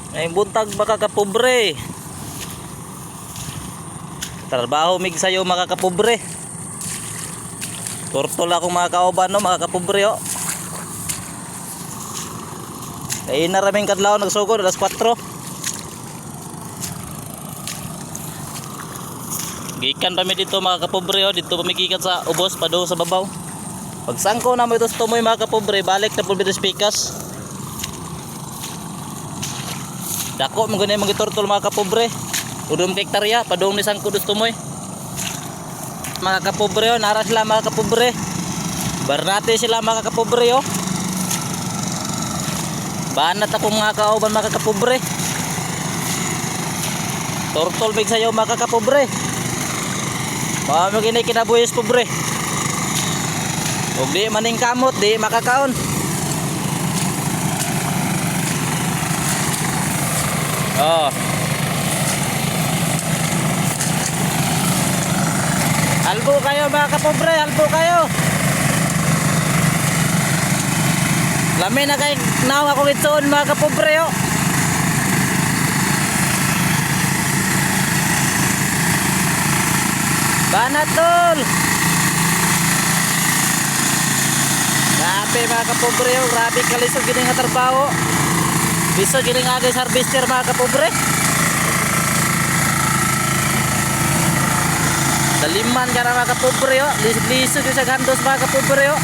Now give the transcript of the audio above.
Ngayong buntag makakapobre. Trabaho mig sayo makakapobre. Turtol akong mga kauban no, makakapobre oh. Kaya na raming kadlaw nagsugod alas 4. Gikan kami dito mga kapobre oh, dito pamigikan sa ubos padung sa babaw. Pag sangko na mo ito sa tumoy mga kapobre, balik na pulbid pikas. Dako mo ganyan mga turtol mga kapobre. Udom ka hektarya padung ni sangko dos tumoy. Mga kapobre oh, nara sila mga kapobre. Barnate sila mga kapobre oh. Banat akong mga kauban mga kapobre. Turtol big sayo mga kapobre. Mga magiging kinabuyos pobre. Huwag di maning kamot, di makakaon. Oh. Halbo kayo mga kapobre, halbo kayo. Lami na kay naong akong itsoon mga kapobre oh. Banat tol. Grabe mga kapobre oh, grabe kalisod gini nga trabaho. Bisa gini nga agay harvester mga kapobre. Daliman ka na mga kapobre oh, lisod sa gandos mga kapobre oh.